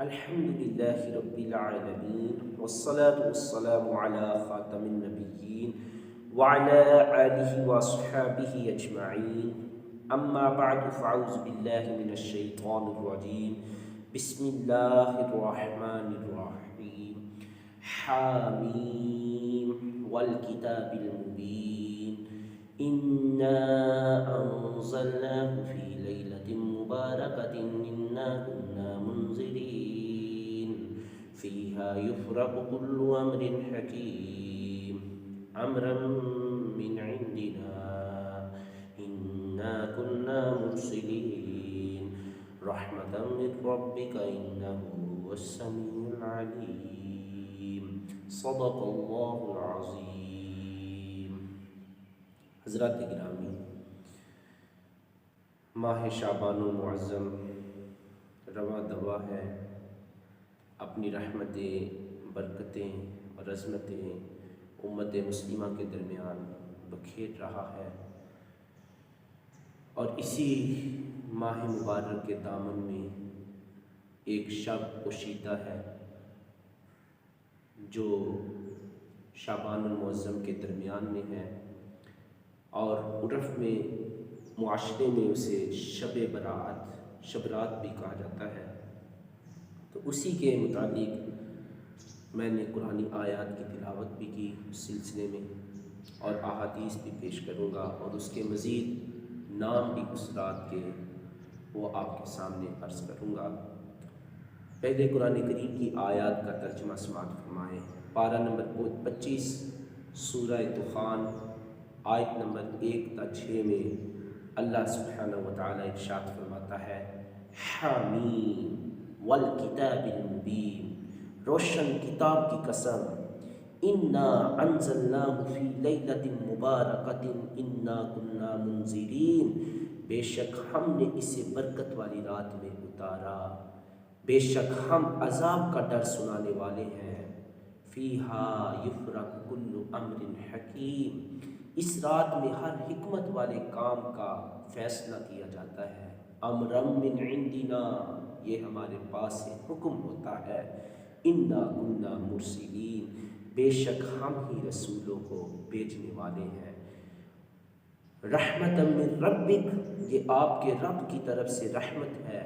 الحمد لله رب العالمين والصلاة والسلام على خاتم النبيين وعلى آله وصحابه أجمعين. أما بعد فأعوذ بالله من الشيطان الرجيم. بسم الله الرحمن الرحيم. حاميم والكتاب المبين إنا أنزلناه في ليلة مباركة إنا كنا منذرين فيها يفرق كل أمر حكيم أمرا من عندنا إنا كنا مرسلين رحمة من ربك إنه هو السميع العليم صدق الله العظيم. حضرات گرامی، ماہ شعبان و معظم رواں دوا ہے، اپنی رحمتیں، برکتیں اور عظمتیں امت مسلمہ کے درمیان بکھیر رہا ہے، اور اسی ماہ مبارک کے دامن میں ایک شب پوشیدہ ہے جو شعبان المعظم کے درمیان میں ہے، اور عرف میں، معاشرے میں اسے شب برات، شب رات بھی کہا جاتا ہے۔ تو اسی کے متعلق میں نے قرآنی آیات کی تلاوت بھی کی اس سلسلے میں، اور احادیث بھی پیش کروں گا، اور اس کے مزید نام بھی اس رات کے وہ آپ کے سامنے عرض کروں گا۔ پہلے قرآن کریم کی آیات کا ترجمہ سماعت فرمائیں۔ پارہ نمبر 25 سورہ دخان آیت نمبر 1 تا 6 میں اللہ سبحانہ وتعالی ارشاد فرماتا ہے: حامیم والکتاب المبین، روشن کتاب کی قسم، انا انزلناہ فی لیلۃ مبارکۃ انا کنا منذرین، بے شک ہم نے اسے برکت والی رات میں اتارا، بے شک ہم عذاب کا ڈر سنانے والے ہیں۔ فیہا یفرق کل امر حکیم، اس رات میں ہر حکمت والے کام کا فیصلہ کیا جاتا ہے۔ امرا من عندنا، یہ ہمارے پاس سے حکم ہوتا ہے۔ انا کنا مرسلین، بے شک ہم ہی رسولوں کو بھیجنے والے ہیں۔ رحمت من ربک، یہ آپ کے رب کی طرف سے رحمت ہے۔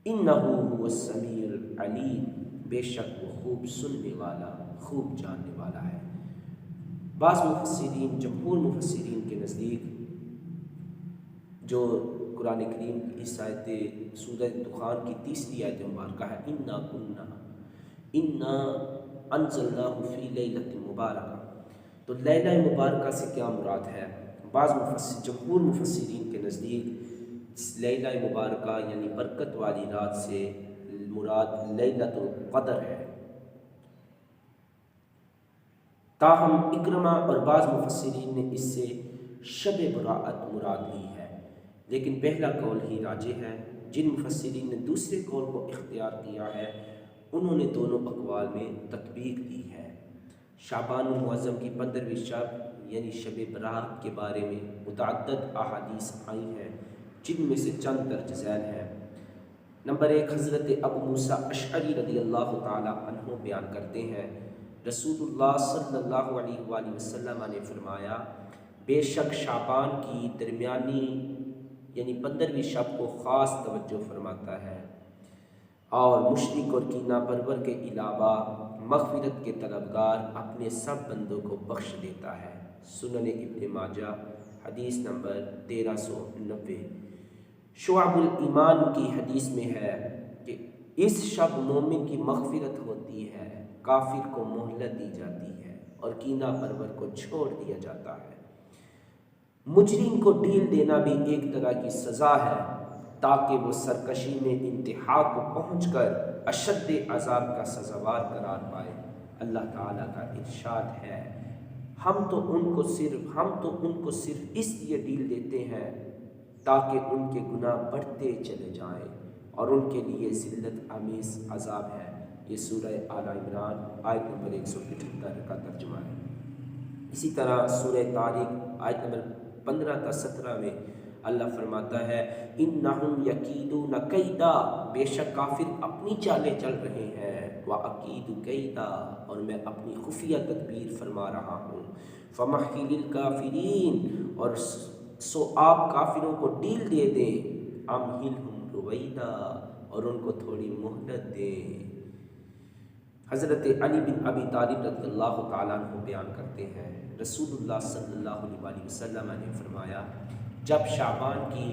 انہ هو السمیع العلیم، بے شک وہ خوب سننے والا، خوب جاننے والا ہے۔ بعض مفسرین، جمہور مفسرین کے نزدیک جو قرآن کریم کی اس آیت سورہ دخان کی تیسری آیت مبارکہ ہے، انا کنا، انا انزلناہ فی لیلۃ مبارکہ، تو لیلہ مبارکہ سے کیا مراد ہے؟ بعض جمہور مفسرین کے نزدیک لیلہ مبارکہ یعنی برکت والی رات سے مراد لیلۃ القدر ہے، تاہم اکرمہ اور بعض مفسرین نے اس سے شب براءت مراد لی ہے، لیکن پہلا قول ہی راجح ہے۔ جن مفسرین نے دوسرے قول کو اختیار کیا ہے انہوں نے دونوں اقوال میں تطبیق دی ہے۔ شعبان المعظم کی 15ویں شب یعنی شب برات کے بارے میں متعدد احادیث آئی ہیں، جن میں سے چند درج ذیل ہیں۔ نمبر 1، حضرت ابو موسیٰ اشعری رضی اللہ تعالی عنہ بیان کرتے ہیں، رسول اللہ صلی اللہ علیہ وآلہ وسلم نے فرمایا، بے شک شعبان کی درمیانی یعنی 15ویں شب کو خاص توجہ فرماتا ہے، اور مشرک اور کینہ پرور کے علاوہ مغفرت کے طلبگار اپنے سب بندوں کو بخش دیتا ہے۔ سنن ابن ماجہ حدیث نمبر 1390۔ شعب الایمان کی حدیث میں ہے کہ اس شب مومن کی مغفرت ہوتی ہے، کافر کو مہلت دی جاتی ہے اور کینہ پرور کو چھوڑ دیا جاتا ہے۔ مجرم کو ڈیل دینا بھی ایک طرح کی سزا ہے تاکہ وہ سرکشی میں انتہا کو پہنچ کر اشد عذاب کا سزاوار قرار پائے۔ اللہ تعالیٰ کا ارشاد ہے، ہم تو ان کو صرف اس لیے ڈیل دیتے ہیں تاکہ ان کے گناہ بڑھتے چلے جائیں اور ان کے لیے ذلت آمیز عذاب ہے۔ یہ سورہ آل عمران آیت نمبر 175 کا ترجمہ ہے۔ اسی طرح سورہ طارق آیت نمبر 15 تا 17 میں اللہ فرماتا ہے انہم یکیدون کیدا، بے شک کافر اپنی چالیں چل رہے ہیں، واکید کیدا، اور میں اپنی خفیہ تدبیر فرما رہا ہوں، فمہل الکافرین، اور سو آپ کافروں کو ڈیل دے دیں، امہلہم رویدا، اور ان کو تھوڑی مہلت دیں۔ حضرت علی بن ابی طالب رضی اللہ تعالیٰ عنہ بیان کرتے ہیں رسول اللہ صلی اللہ علیہ وسلم نے فرمایا جب شعبان کی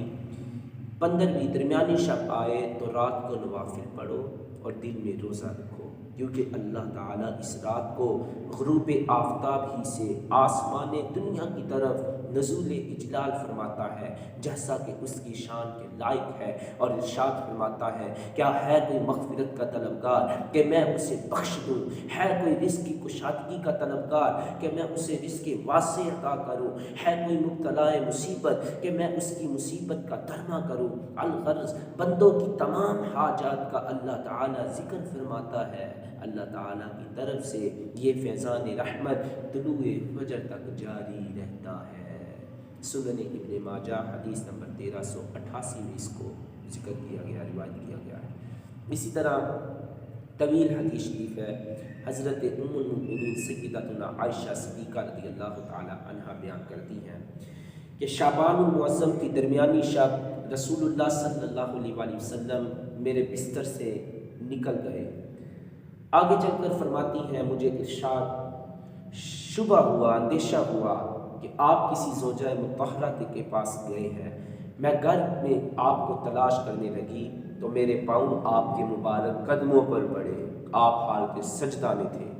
15ویں درمیانی شب آئے تو رات کو نوافل پڑھو اور دن میں روزہ رکھو، کیونکہ اللہ تعالیٰ اس رات کو غروب آفتاب ہی سے آسمان دنیا کی طرف نزول اجلال فرماتا ہے جیسا کہ اس کی شان کے لائق ہے، اور ارشاد فرماتا ہے کیا ہے کوئی مغفرت کا طلبگار کہ میں اسے بخش دوں، ہے کوئی رزق کی کشادگی کا طلبگار کہ میں اسے رزق واسع عطا کروں، ہے کوئی مبتلا مصیبت کہ میں اس کی مصیبت کا درما کروں۔ الغرض بندوں کی تمام حاجات کا اللہ تعالیٰ ذکر فرماتا ہے، اللہ تعالیٰ کی طرف سے یہ فیضان رحمت طلوع فجر تک جاری رہتا ہے۔ سنن ابن ماجہ حدیث نمبر 1388 میں اس کو ذکر کیا گیا، روایت کیا گیا ہے۔ اسی طرح طویل حدیث شریف ہے، حضرت ام المؤمنین سیدتنا عائشہ صدیقہ رضی اللہ تعالی عنہا بیان کرتی ہیں کہ شعبان المعظم کی درمیانی شب رسول اللہ صلی اللہ علیہ وسلم میرے بستر سے نکل گئے۔ آگے چل کر فرماتی ہیں مجھے ارشاد شبہ ہوا، اندیشہ ہوا کہ آپ کسی زوجہ مطہرہ کے پاس گئے ہیں۔ میں گھر میں آپ کو تلاش کرنے لگی تو میرے پاؤں آپ کے مبارک قدموں پر پڑے، آپ حالت سجدہ میں تھے۔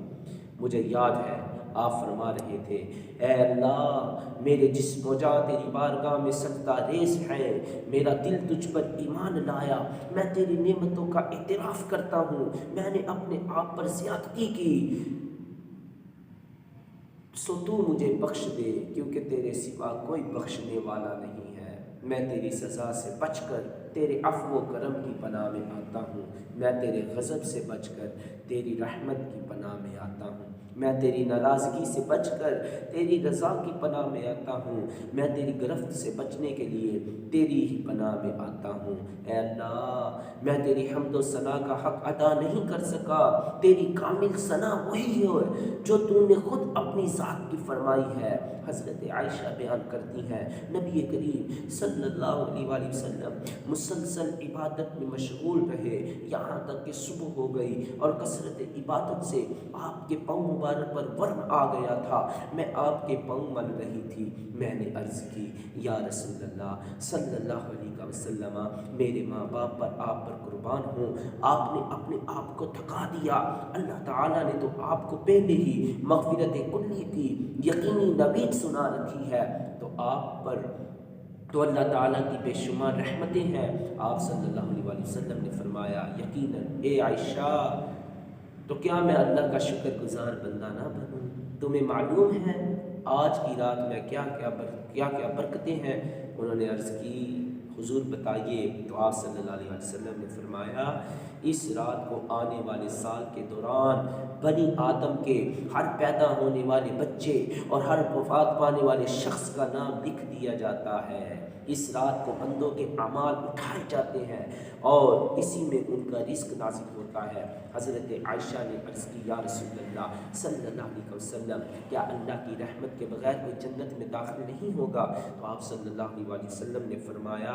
مجھے یاد ہے آپ فرما رہے تھے اے اللہ میرے جسم و جاں تیری بارگاہ میں سجدہ ریز ہے، میرا دل تجھ پر ایمان لایا، میں تیری نعمتوں کا اعتراف کرتا ہوں، میں نے اپنے آپ پر زیادتی کی، سو تو مجھے بخش دے کیونکہ تیرے سوا کوئی بخشنے والا نہیں ہے۔ میں تیری سزا سے بچ کر تیرے عفو و کرم کی پناہ میں آتا ہوں، میں تیرے غضب سے بچ کر تیری رحمت کی پناہ میں آتا ہوں، میں تیری ناراضگی سے بچ کر تیری رضا کی پناہ میں آتا ہوں، میں تیری گرفت سے بچنے کے لیے تیری ہی پناہ میں آتا ہوں۔ اے اللہ میں تیری حمد و ثنا کا حق ادا نہیں کر سکا، تیری کامل ثنا وہی ہے جو تو نے خود اپنی ذات کی فرمائی ہے۔ حضرت عائشہ بیان کرتی ہیں نبی کریم صلی اللہ علیہ وسلم مسلسل عبادت میں مشغول رہے یہاں تک کہ صبح ہو گئی اور کثرت عبادت سے آپ کے پاؤں مبارک پر ورم آ گیا تھا، میں آپ کے پاؤں مل رہی تھی، میں نے عرض کی یا رسول اللہ صلی اللہ علیہ وسلم میرے ماں باپ پر آپ پر قربان ہوں، آپ نے اپنے آپ کو تھکا دیا، اللہ تعالیٰ نے تو آپ کو پہلے ہی مغفرت کلی کی یقینی نوید سنا رکھی ہے، تو آپ پر تو اللہ تعالیٰ کی بے شمار رحمتیں ہیں۔ آپ صلی اللہ علیہ وسلم نے فرمایا یقیناً اے عائشہ تو کیا میں اللہ کا شکر گزار بندہ نہ بنوں؟ تمہیں معلوم ہے آج کی رات میں کیا کیا برکتیں ہیں؟ انہوں نے عرض کی حضور بتائیے، تو آپ صلی اللہ علیہ وسلم نے فرمایا اس رات کو آنے والے سال کے دوران بنی آدم کے ہر پیدا ہونے والے بچے اور ہر وفات پانے والے شخص کا نام لکھ دیا جاتا ہے، اس رات کو بندوں کے اعمال اٹھائے جاتے ہیں اور اسی میں ان کا رزق نازل ہوتا ہے۔ حضرت عائشہ نے عرض کی یا رسول اللہ صلی اللہ علیہ وسلم کیا اللہ کی رحمت کے بغیر کوئی جنت میں داخل نہیں ہوگا؟ تو آپ صلی اللہ علیہ وسلم نے فرمایا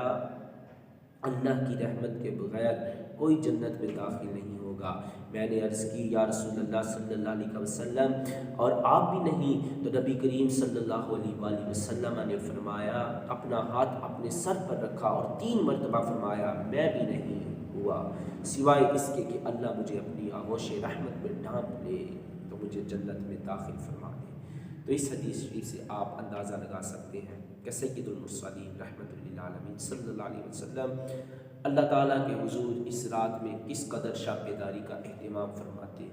اللہ کی رحمت کے بغیر کوئی جنت میں داخل نہیں ہوگا۔ میں نے عرض کی یا رسول اللہ صلی اللہ علیہ وسلم اور آپ بھی نہیں؟ تو نبی کریم صلی اللہ علیہ وسلم نے فرمایا اپنا ہاتھ اپنے سر پر رکھا اور 3 مرتبہ فرمایا میں بھی نہیں ہوا سوائے اس کے کہ اللہ مجھے اپنی آغوش رحمت میں ڈھانپ لے تو مجھے جنت میں داخل فرما دے۔ تو اس حدیث شریف سے آپ اندازہ لگا سکتے ہیں کہ سید المرسلین رحمۃ للعالمین صلی اللہ علیہ وسلم اللہ تعالیٰ کے حضور اس رات میں کس قدر شب بیداری کا اہتمام فرماتے،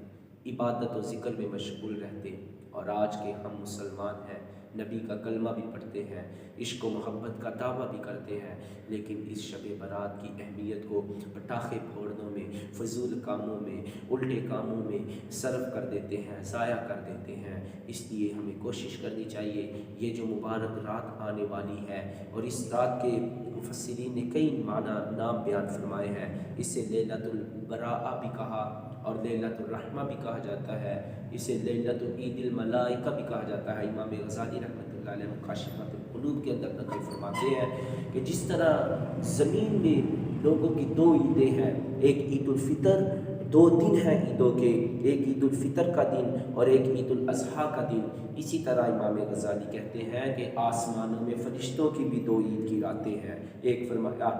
عبادت و ذکر میں مشغول رہتے، اور آج کے ہم مسلمان ہیں نبی کا کلمہ بھی پڑھتے ہیں، عشق و محبت کا دعویٰ بھی کرتے ہیں، لیکن اس شب برات کی اہمیت کو پٹاخے پھوڑنوں میں، فضول کاموں میں، الٹے کاموں میں صرف کر دیتے ہیں، ضائع کر دیتے ہیں۔ اس لیے ہمیں کوشش کرنی چاہیے، یہ جو مبارک رات آنے والی ہے، اور اس رات کے مفسرین نے کئی نام بیان فرمائے ہیں، اسے لیلۃ البراء بھی کہا اور لیلۃ الرحمہ بھی کہا جاتا ہے، اسے لیلۃ عید الملائکہ بھی کہا جاتا ہے۔ امام غزالی رحمۃ اللہ علیہ مکاشفۃ القلوب کے اندر نقل فرماتے ہیں کہ جس طرح زمین میں لوگوں کی دو عیدیں ہیں، ایک عید الفطر، دو دن ہیں عیدوں کے، ایک عید الفطر کا دن اور ایک عید الاضحیٰ کا دن، اسی طرح امام غزالی کہتے ہیں کہ آسمانوں میں فرشتوں کی بھی دو عید کی راتیں ہیں۔ ایک فرمایا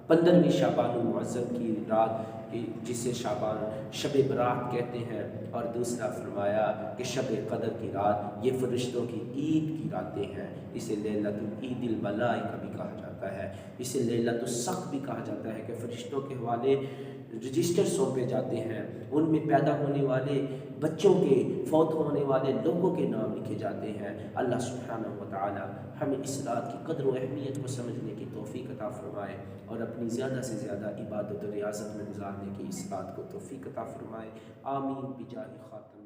15ویں شعبان المعظم کی رات جسے شب برات کہتے ہیں، اور دوسرا فرمایا کہ شب قدر کی رات یہ فرشتوں کی عید کی راتیں ہیں، اسے لیلۃ العید الملائکہ بھی کہا جاتا ہے، اسے لیلۃ السقف بھی کہا جاتا ہے کہ فرشتوں کے حوالے رجسٹر سونپے جاتے ہیں، ان میں پیدا ہونے والے بچوں کے، فوت ہونے والے لوگوں کے نام لکھے جاتے ہیں۔ اللہ سبحانہ و تعالی ہمیں اس رات کی قدر و اہمیت کو سمجھنے کی توفیق عطا فرمائے، اور اپنی زیادہ سے زیادہ عبادت و ریاضت میں گزارنے کی اس رات کو توفیق عطا فرمائے۔ آمین بجاہ خاتم